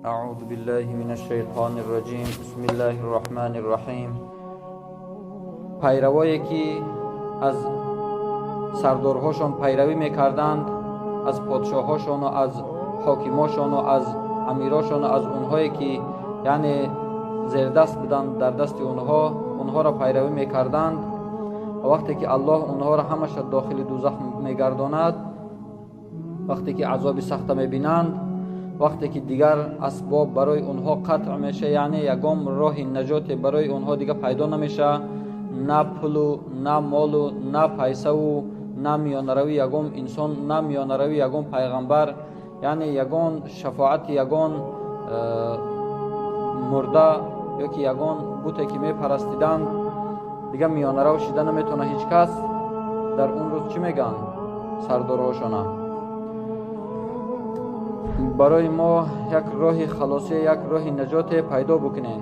اعوذ بالله من الشیطان الرجیم. بسم الله الرحمن الرحیم. پیروایی که از سردارهاشون پیروی میکردند، از پادشاهاشون و از حاکماشون و از امیراشون و از اونهایی که یعنی زیر دست بودند در دست اونها را پیروی میکردند، و وقتی که الله اونها را همش داخل دوزخ میگرداند، وقتی که عذاب سخت میبینند، وقتی که دیگر اسباب برای اونها قطع میشه، یعنی یگام راه نجات برای اونها دیگر پیدا نمیشه، نه پول و نه مال و نه پیسه و نه میانروی یگام انسان، نه میانروی یگام پیغمبر، یعنی یگان شفاعت یگان مرده یا که یگان بوته که میپرستیدند دیگر میانرو شده نمیتونه هیچ کس. در اون روز چی میگن سردارهاشونه؟ برای ما یک راه خلاصی، یک راه نجات پیدا بکنین.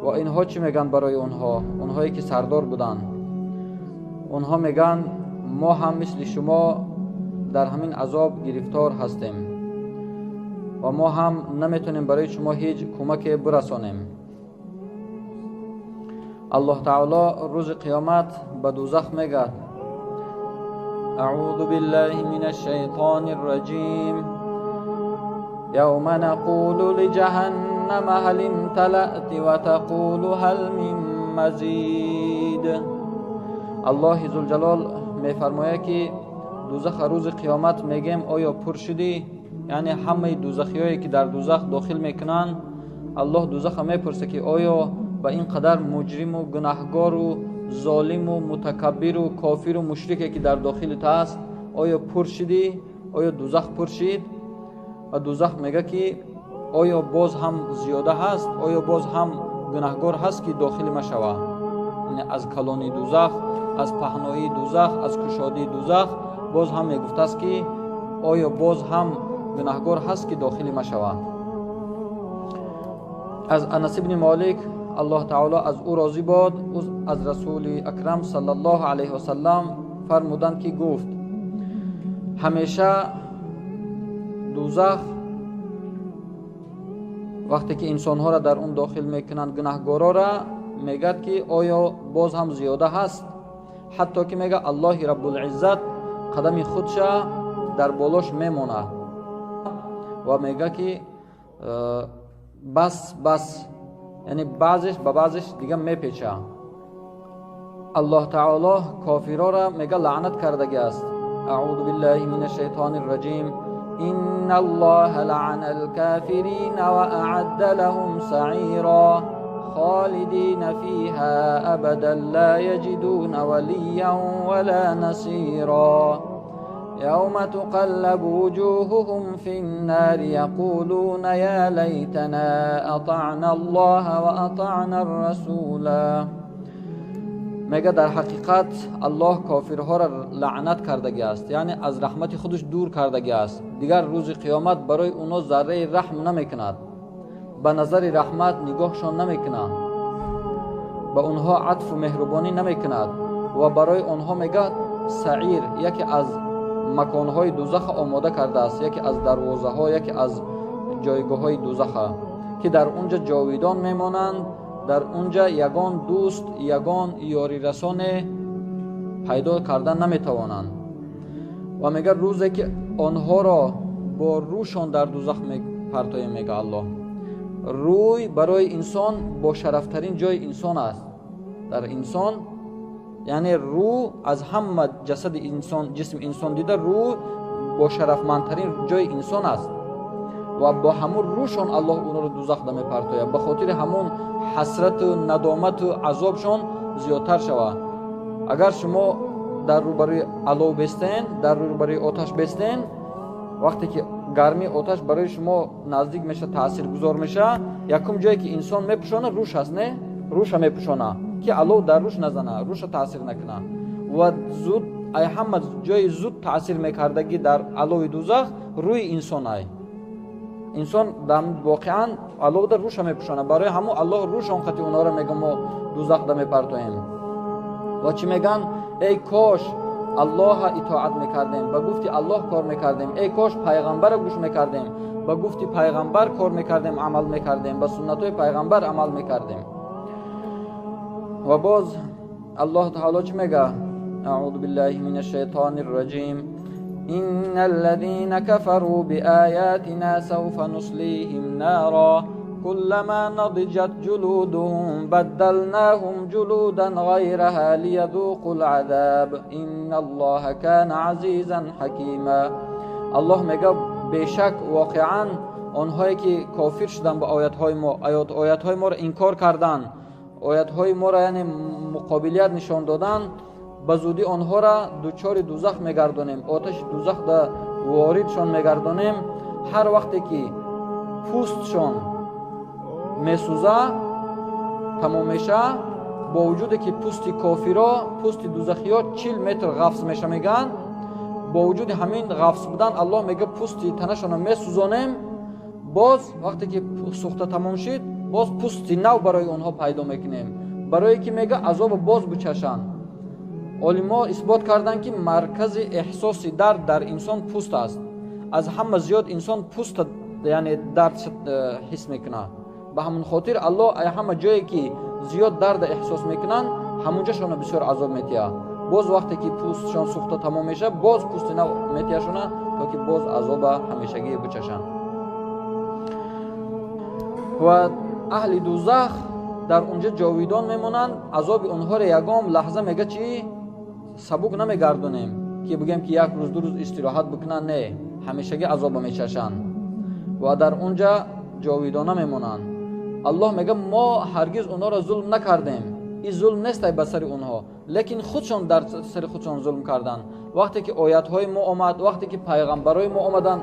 و اینها چی میگن برای اونهایی که سردار بودن؟ اونها میگن ما هم مثل شما در همین عذاب گرفتار هستیم و ما هم نمیتونیم برای شما هیچ کمک برسانیم. الله تعالی روز قیامت به دوزخ میگه اعوذ بالله من الشیطان الرجیم یوم نقول لجهنم هل امتلأت و تقول هل من مزید. الله ذوالجلال میفرماید که دوزخ روز قیامت میگیم آیا پر شدی؟ یعنی همه دوزخیایی که در دوزخ داخل میکنن، الله دوزخ میپرسه که آیا با این قدر مجرم و گناهگار و ظالم و متکبر و کافر و مشرکی که در داخل تو هست آیا پر شدی؟ آیا دوزخ پر شد؟ و دوزخ میگه که آیا باز هم زیاده هست؟ آیا باز هم گناهگار هست که داخل ما شوه؟ یعنی از کلانی دوزخ، از پهنایی دوزخ، از کشادی دوزخ باز هم میگفته است که آیا باز هم گناهگار هست که داخل ما شوه. از انس بن مالک الله تعالی از او راضی باد، از رسول اکرم صلی الله علیه و سلم فرمودند که گفت همیشه دوزخ وقتی که انسانها را در اون داخل میکنند، گناهگارا را، میگد که آیا باز هم زیاده هست؟ حتی که میگه الله رب العزت قدم خودش در بالاش میمونه و میگه که بس یعنی بعضش به بعضش دیگه میپیچه. الله تعالی کافرها را میگه لعنت کردگی است. اعوذ بالله من الشیطان الرجیم ان الله لعن الكافرین و اعد لهم سعیرا خالدین فیها ابدا لا یجدون ولیا ولا نصیرا یوم تقلب وجوههم فی النار یقولون یا لیتنا اطعنا الله و اطعنا الرسول. میگه در حقیقت الله کافرها را لعنت کردگی است، یعنی از رحمت خودش دور کردگی است. دیگر روز قیامت برای اونا ذره رحم نمیکند، به نظر رحمت نگاهشان نمیکند، به اونها عطف و مهربانی نمیکند و برای اونها میگه سعیر، یکی از مکانهای دوزخ آماده کرده است، یکی از دروازه ها، یکی از جایگاه های دوزخ که در اونجا جاویدان میمانند، در اونجا یگان دوست، یگان یاری رسان پیدا کردن نمیتوانند. و میگه روزی که آنها را با روشان در دوزخ پرتایم، میگه الله روی برای انسان با شرفترین جای انسان است. در انسان یعنی رو از همه جسد انسان، جسم انسان دیده رو با شرفمندترین جای انسان است و با همون روشان الله اونا رو دوزخ دم پرتاید، به خاطر همون حسرت و ندامت و عذابشان زیادتر شود. اگر شما در روبروی علو بستین، در روبروی آتش بستین، وقتی که گرمی آتش برای شما نزدیک میشه، تاثیر گذار میشه، یکم جایی که انسان میپوشانه روش هست، نه روش میپوشانه که علو در روش نزنه، روش تاثیر نکنه. و زود ای همه جای زود تاثیر میکردگی در علو دوزخ روی انسان ای انسان دم واقعا علو در روش میپوشانه. برای همون الله روشان خطی اونا را میگه ما دوزخ دم پرتایم. و چی میگن؟ ای کاش الله اطاعت میکردیم، با گفتی الله کار میکردیم، ای کاش پیغمبر رو گوش میکردیم، با گفت پیغمبر کار میکردیم، عمل میکردیم، با سنت های پیغمبر عمل میکردیم. و باز الله تعالی چی میگه؟ اعوذ بالله من الشیطان الرجیم إن الذين كفروا بآياتنا سوف نصليهم نارا كلما نضجت جلودهم بدلناهم جلودا غيرها ليذوقوا العذاب إن الله كان عزيزا حكيما. الله میگه بیشک واقعا آنهایی که کافر شدن به آیاتهای ما، آیاتهای ما را انکار کردن، آیاتهای ما را یعنی مقابلیت نشان دادن، به زودی آنها را دوچار دوزخ میگردانیم، آتش دوزخ را واردشان میگردانیم. هر وقتی که پوستشان میسوزه تمام میشه، با وجودی که پوست کافرها، پوست دوزخی ها 40 متر غفص میشه میگن، با وجود همین غفص بودن الله میگه پوست تنشان میسوزانیم. باز وقتی که سوخته تمام شد باز پوست نو برای آنها پیدا میکنیم، برای که میگه عذاب باز بچشن. علما اثبات کردن که مرکز احساس درد در انسان پوست است. از همه زیاد انسان پوست یعنی درد حس میکنه. به همون خاطر الله همه جایی که زیاد درد احساس میکنن همونجا شون بسیار عذاب میتیه. باز وقتی که پوستشان سوخته تمام میشه باز پوست نو میتیه شونه تا که باز عذاب همیشگی بچشن. و اهل دوزخ در اونجا جاویدان میمونن. عذاب اونها را یگام لحظه میگه چی سبک نمیگردونیم که بگیم که یک روز دو روز استراحت بکنن، نه، همیشگی عذاب میچشن و در اونجا جاویدانه میمونن. الله میگه ما هرگز اونها را ظلم نکردیم، این ظلم نیست به سر اونها، لیکن خودشان در سر خودشان ظلم کردن. وقتی که آیات های ما آمد، وقتی که پیغمبرای ما آمدن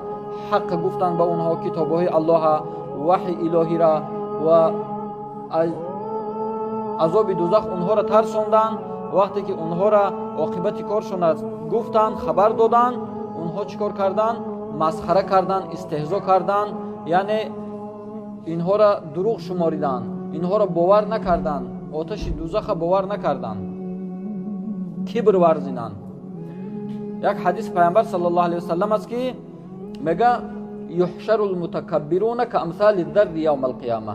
حق گفتن به اونها، کتاب های الله، وحی الهی را و عذاب دوزخ اونها را ترساندن. وقتی که اونها را عاقبت کارشون را گفتن، خبر دادن، اونها چیکار کردن؟ مسخره کردن، استهزا کردن، یعنی اینها را دروغ شماریدن، اینها را باور نکردن، آتش دوزخ باور نکردن، کبر ورزیدن. یک حدیث پیامبر صلی الله علیه و سلم است که میگه یحشر المتکبرون کامثال الذر یوم القیامه.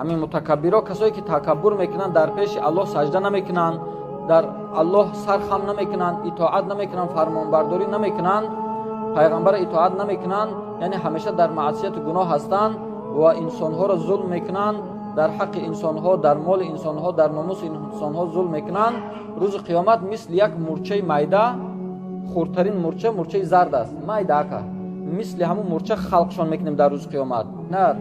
همین متکبرها کسایی که تکبر میکنن، در پیش الله سجده نمیکنن، در الله سر خم نمیکنن، اطاعت نمیکنن، فرمانبرداری نمیکنن، پیغمبر اطاعت نمیکنن، یعنی همیشه در معصیت و گناه هستن و انسانها را ظلم میکنن، در حق انسانها، در مال انسانها، در ناموس انسانها ظلم میکنن. روز قیامت مثل یک مرچه میده، خردترین مرچه زرد است، میده که مثل همون مرچه خلقشان میکنیم در روز قیامت. نه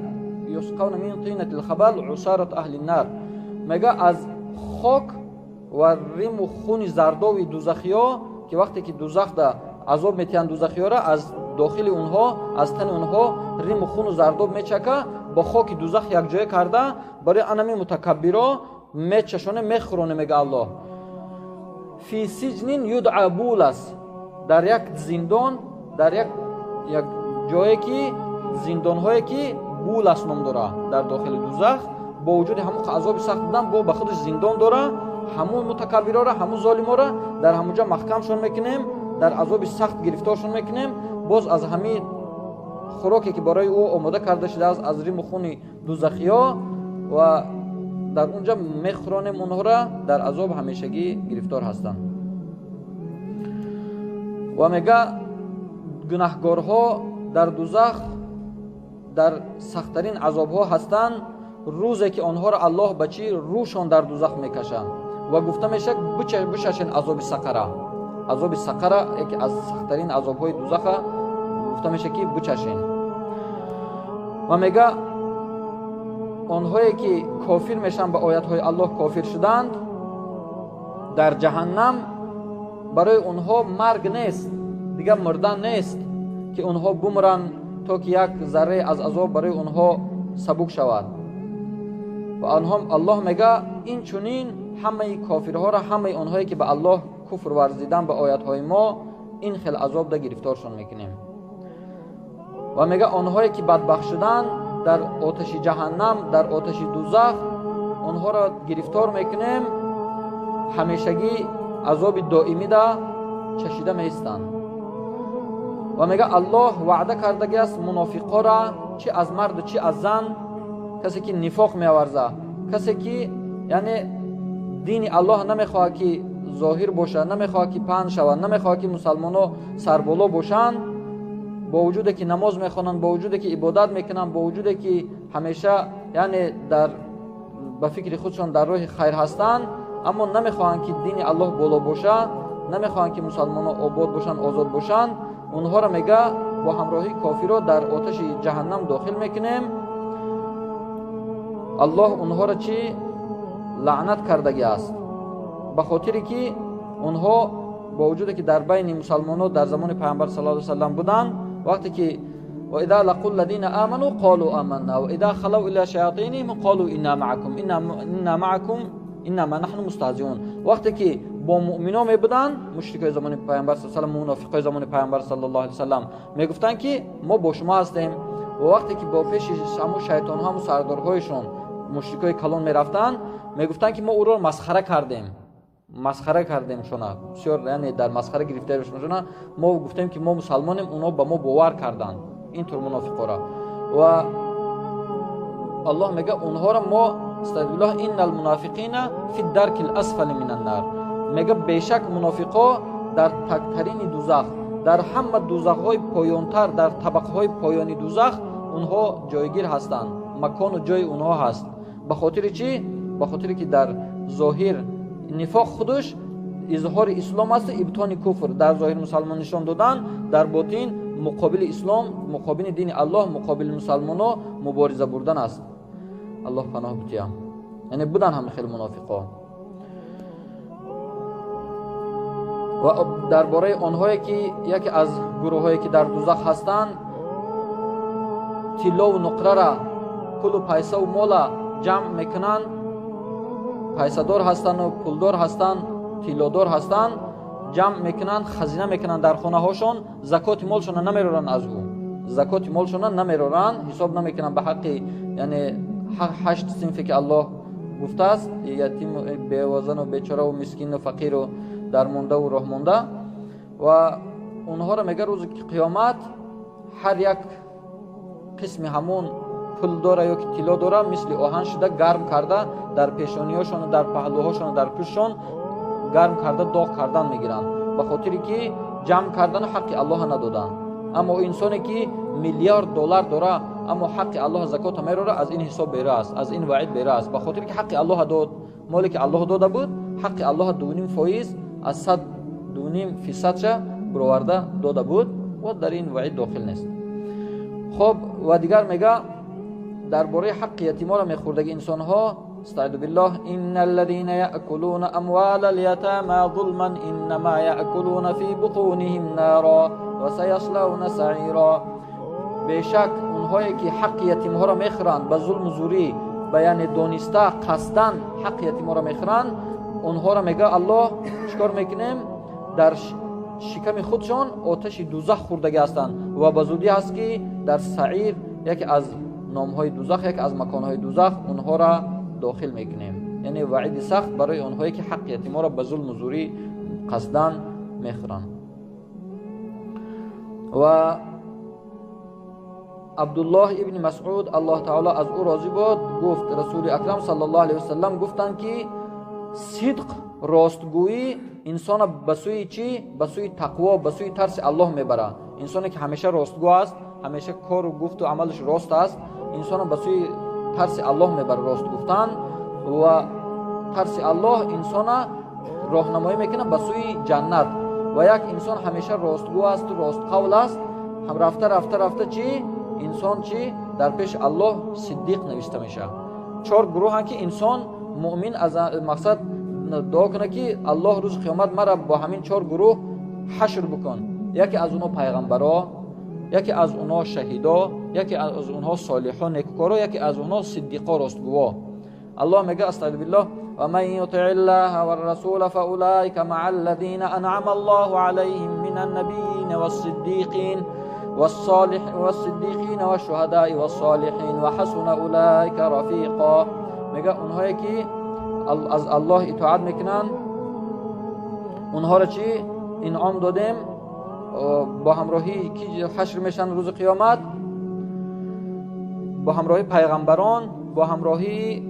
یسقون من طینة الخبال عصارة اهل النار. میگه از خاک و ریم و خون زرداوی دوزخیا که وقتی که دوزخ دا عذاب میتین دوزخیا را، از داخل اونها، از تن اونها ریم و خون و زرداب میچکه، با خاک دوزخ یک جای کرده برای انمی متکبرا میچشونه، میخورونه. میگه الله فی سجن یدعى بولس، در یک زندان، در یک جایی که زندان هایی که بولس نام داره در داخل دوزخ، با وجود همون عذاب سخت بودن با خودش زندان داره. همون متکبرا را، همون ظالما را در همونجا محکمشون میکنیم، در عذاب سخت گرفتارشون میکنیم. باز از همین خوراکی که برای او آماده کرده شده از ریم و خون دوزخیا و در اونجا میخورانیم اونها را، در عذاب همیشگی گرفتار هستند. و میگه گناهکارها در دوزخ در سخت‌ترین عذاب‌ها هستند، روزی که آنها را الله به چی روشان در دوزخ میکشند و گفته میشه بچشین عذاب سقره. عذاب سقره یکی از سخت‌ترین عذاب‌های دوزخ، گفته میشه که بچشین. و میگه آنهایی که کافر میشن به آیات‌های الله، کافر شدند، در جهنم برای آنها مرگ نیست، دیگه مردن نیست که آنها بمرن تا که یک ذره از عذاب برای آنها سبک شود. و آنها الله میگه این چنین همه کافرها را، همه آنهایی که به الله کفر ورزیدن به آیات‌های ما، این خیل عذاب ده گرفتارشون میکنیم. و میگه آنهایی که بدبخت شدن در آتش جهنم، در آتش دوزخ، آنها را گرفتار میکنیم، همیشگی عذاب دائمی ده چشیده میستند. و میگه الله وعده کردگی است منافقا را، چی از مرد و چی از زن، کسی که نفاق می‌آورزه، کسی که یعنی دین الله نمیخواد که ظاهر باشه، نمیخواد که پهن شود، نمیخواد که مسلمان‌ها سربالا باشند، با وجودی که نماز میخوانند، با وجودی که عبادت میکنند، با وجودی که همیشه یعنی در به فکر خودشان در راه خیر هستند، اما نمیخواهند که دین الله بالا باشه، نمیخواهند که مسلمان‌ها آباد باشند، آزاد باشند، اونها را میگه با همراهی کافرها در آتش جهنم داخل میکنیم. الله اونها را چی لعنت کردگی است، به خاطری که اونها با وجودی که در بین مسلمان‌ها در زمان پیامبر صلی الله علیه و سلم بودند، وقتی که و اذا لقوا الذين امنوا قالوا آمنا و اذا خلوا الى شياطينهم قالوا انا معكم انما نحن مستهزئون، وقتی که با مؤمنان میبودند، مشرکای زمان پیامبر صلی الله علیه و سلم، منافقای زمان پیامبر صلی الله علیه و سلم میگفتند که ما با شما هستیم، و وقتی که با پیش همون شیطان ها و سردارهایشون مشرکای کلان میرفتند میگفتند که ما او را مسخره کردیم شونا بسیار یعنی در مسخره گرفته شونا، ما گفتیم که ما مسلمانیم، اونا به ما باور کردند، اینطور منافقا را. و الله میگه اونها را ما استغفر الله ان المنافقین فی الدرک الاسفل من النار، میگه بیشک منافقا در تکترین دوزخ، در همه دوزخ‌های پایانتر، در طبقه‌های پایانی دوزخ اونها جایگیر هستند، مکان و جای اونها هست. به خاطر چی؟ به خاطر که در ظاهر نفاق خودش اظهار اسلام است، ابطان کفر، در ظاهر مسلمان نشان دادن، در باطن مقابل اسلام، مقابل دین الله، مقابل مسلمان‌ها مبارزه بردن است. الله پناه بده. یعنی بودن هم خیلی منافقا. و درباره آنهایی که یکی از گروهایی که در دوزخ هستند، طلا و نقره را، پول و پیسه و مال جمع میکنند، پیسه‌دار هستند و پولدار هستند، طلادار هستند، جمع میکنند، خزینه میکنند در خانه هاشون، زکات مالشون نمیرورن، از او زکات مالشون نمیرورن، حساب نمیکنن به حق یعنی 8 صنفی که الله گفته است، یتیم و بی‌وزن و بیچاره و مسکین و فقیر و درمانده و راهمانده. و اونها را میگه روز قیامت هر یک قسم همون پول داره یا که طلا داره مثل آهن شده گرم کرده در پیشانی‌هاشون و در پهلوهاشون و در پشتشون گرم کرده داغ کردن میگیرن، به خاطری که جمع کردن حق الله ندادن. اما انسانی که میلیارد دلار داره اما حق الله زکات میاره، از این حساب بیره است، از این وعید بیره است، به خاطری که حق الله داد، مالی که الله داده بود، حق الله 2.5% از 100.5% برآورده داده بود و در این وعید داخل نیست. خب و دیگر میگه درباره حق یتیما را میخوردگی انسان ها، استعذ بالله ان الذين ياكلون اموال اليتامى ظلما انما ياكلون في بطونهم نارا وسيصلون سعيرا، بیشک اونهایی که حق یتیم ها را میخورند به ظلم و زوری، به یعنی دانسته قصدن حق یتیم ها را میخورند، اونها را میگه الله چیکار میکنیم؟ در شکم خودشان آتش دوزخ خوردگی هستند و به زودی هست که در سعیر، یکی از نامهای دوزخ، یکی از مکانهای دوزخ، اونها را داخل میکنیم. یعنی وعید سخت برای اونهایی که حق یتیما را به ظلم و زوری قصدن میخورند. و عبدالله ابن مسعود الله تعالی از او راضی بود گفت رسول اکرم صلی الله علیه و سلم گفتند که صدق، راستگویی انسان به سوی چی؟ به سوی تقوا، به سوی ترس الله میبره. انسانی که همیشه راستگو است، همیشه کار و گفت و عملش راست است، انسان به سوی ترس الله میبره. راست گفتن و ترس الله انسان راهنمایی میکنه به سوی جنت. و یک انسان همیشه راستگو است و راست قول است، هم رفته چی؟ انسان چی؟ در پیش الله صدیق نوشته میشه. 4 گروه هم که انسان مؤمن از مقصد دعا کنه که الله روز قیامت مرا با همین 4 گروه حشر بکن. یکی از اونها پیغمبرا، یکی از اونها شهیدا، یکی از اونها صالحان نیکوکارا، یکی از اونها صدیقا راستگوها. الله میگه استعذ بالله و من یطع الله والرسول فاولئک مع الذین انعم الله علیهم من النبیین والصدیقین والصدیقین والشهداء والصالحین وحسن اولئک رفیقا. میگه اونهایی که از الله اطاعت میکنن، اونها را چی انعام دادیم؟ با همراهی کی حشر میشن روز قیامت؟ با همراهی پیغمبران، با همراهی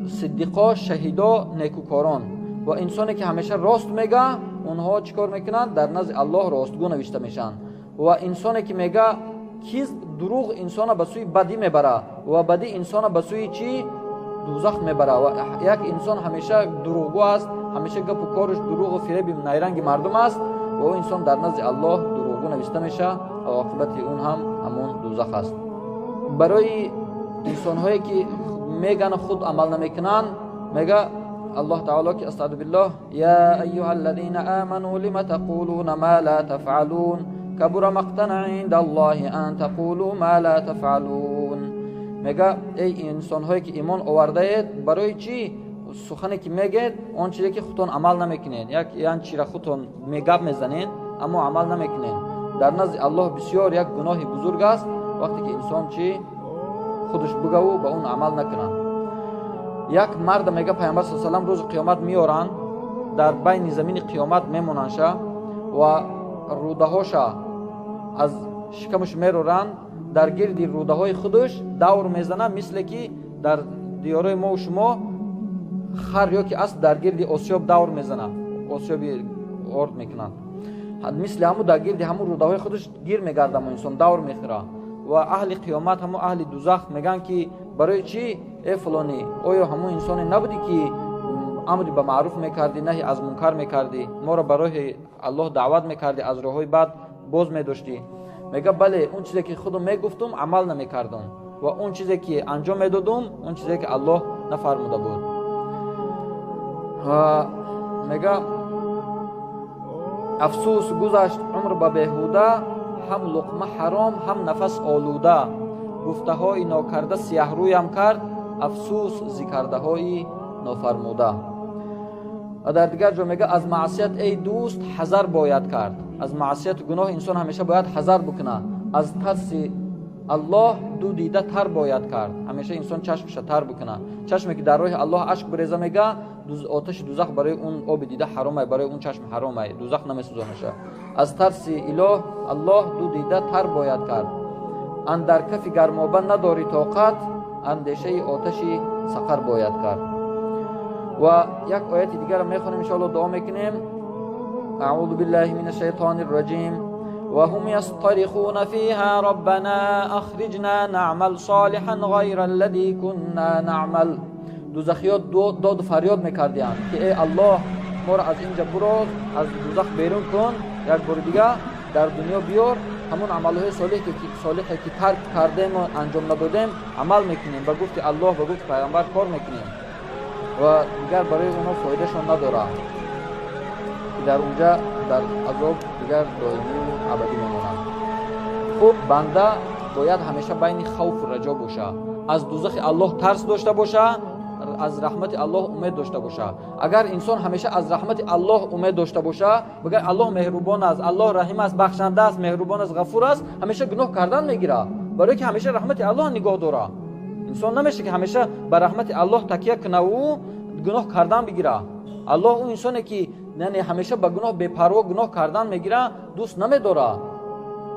صدیقا، شهیدا، نیکوکاران. و انسانی که همیشه راست میگه اونها چیکار میکنن؟ در نزد الله راستگو نوشته میشن. و انسانی که میگه کذب، دروغ انسان به سوی بدی میبره و بدی انسان به سوی چی؟ دوزخ میبره. و یک انسان همیشه دروغگو است، همیشه گپ و کارش دروغ و فریب نیرنگ مردم است و اون انسان در نزد الله دروغگو نوشته میشه و عاقبت اون هم همون دوزخ است. برای انسان هایی که میگن خود عمل نمیکنن میگه الله تعالی که استعاذ بالله یا ایها الذين آمنوا لم تقولون ما لا تفعلون کبر مقتا عند الله ان تقولوا ما لا تفعلون. میگه ای انسان هایی که ایمان آورده اید، برای چی سخنی که میگید اون چیزی که خودتون عمل نمیکنین، یعنی چیزی خودتون میگب میزنین اما عمل نمیکنین، در نزد الله بسیار یک گناه بزرگ است وقتی که انسان چی خودش بگه و به اون عمل نکنه. یک مرد میگه پیامبر صلی الله علیه و آله روز قیامت میارن، در بین زمین قیامت میموننشه و روده هاشا از شکمش میرورن، در گرد روده های خودش دور میزنه، مثل که در دیاره ما و شما خر یا که است در گرد آسیاب دور میزنه، آسیاب ارد میکنن، مثل همو در گرد همو روده های خودش گیر میگرده و انسان دور میخوره. و اهل قیامت همو اهل دوزخ میگن که برای چی ای فلانی، آیا همون انسانی نبودی که امر به معروف میکردی نهی از منکر میکردی، ما را برای الله دعوت میکردی، از راههای بد باز میداشتی؟ میگه بله، اون چیزی که خودم میگفتم عمل نمیکردم و اون چیزی که انجام میدادم اون چیزی که الله نفرموده بود. میگه افسوس گذشت عمر به بیهوده، هم لقمه حرام هم نفس آلوده، گفته های ناکرده سیاه رویم کرد، افسوس ذکرده های نافرموده. و در دیگر جا میگه از معصیت ای دوست حذر باید کرد. از معصیت و گناه انسان همیشه باید حذر بکنه. از ترس الله دو دیده تر باید کرد، همیشه انسان چشمش تر بکنه. چشمی که در راه الله اشک بریزه میگه آتش دوزخ برای اون آب دیده حرامه، برای اون چشم حرامه، دوزخ نمیسوزانشه. از ترس اله الله دو دیده تر باید کرد. اندر کف گرمابه نداری طاقت، اندیشه آتش سقر باید کرد. و یک آیت دیگر رو میخونیم ان شاء الله، دعا میکنیم. اعوذ بالله من الشیطان الرجیم و هم یصطرخون فیها ربنا اخرجنا نعمل صالحا غیر الذی كنا نعمل. دوزخیات داد و فریاد میکردند که ای الله ما را از اینجا براز، از دوزخ بیرون کن، یک بار دیگه در دنیا بیار، همون عملهای صالحی که ترک کردیم و انجام ندادیم عمل میکنیم، به گفت الله به گفت پیغمبر کار میکنیم و دیگر برای اونها فایدهشون نداره که در اونجا در عذاب دیگر دائمی و ابدی میمونند. خب بنده باید همیشه بین خوف و رجا باشه، از دوزخ الله ترس داشته باشه، از رحمت الله امید داشته باشه. اگر انسان همیشه از رحمت الله امید داشته باشه، بگه الله مهربان است، الله رحیم است، بخشنده است، مهربان است، غفور است، همیشه گناه کردن میگیره، برای که همیشه رحمت الله نگاه داره. انسان نمیشه که همیشه به رحمت الله تکیه کنه و گناه کردن بگیره. الله اون انسانی که یعنی همیشه به گناه بی‌پروا گناه کردن میگیره دوست نمیداره.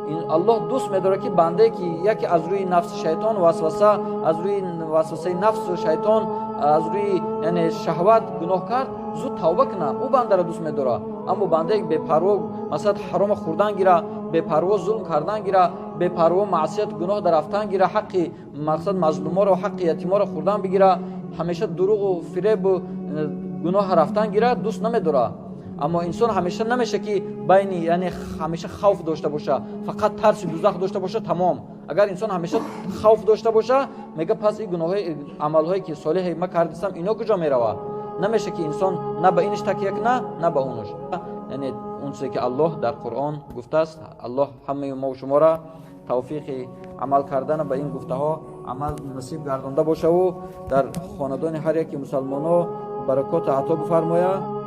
این الله دوست میداره که بنده که یکی از روی نفس شیطان وسوسه، از روی وسوسه نفس و شیطان، از روی یعنی شهوت گناه کرد، زود توبه کنه، او بنده را دوست میداره. اما بنده بی‌پروا مثلا حرام خوردن گیره، بی‌پروا ظلم کردن گیره، بی‌پروا معصیت گناه در رفتن گیره، حق مقصد مظلوما را و حق یتیما را خوردن بگیره، همیشه دروغ و فریب و گناه رفتن گیره، دوست نمیداره. اما انسان همیشه نمیشه که بین یعنی همیشه خوف داشته باشه، فقط ترس دوزخ داشته باشه تمام. اگر انسان همیشه خوف داشته باشه میگه پس این گناههای عملهایی که صالح ما کردم اینا کجا میروه؟ نمیشه که انسان نه به اینش تکیه کنه نه به اونش. یعنی اون چیزی که الله در قرآن گفته است، الله همه ما و شما را توفیق عمل کردن به این گفته ها عمل نصیب گردانده باشه و در خاندان هر یک مسلمان‌ها برکات عطا بفرماید.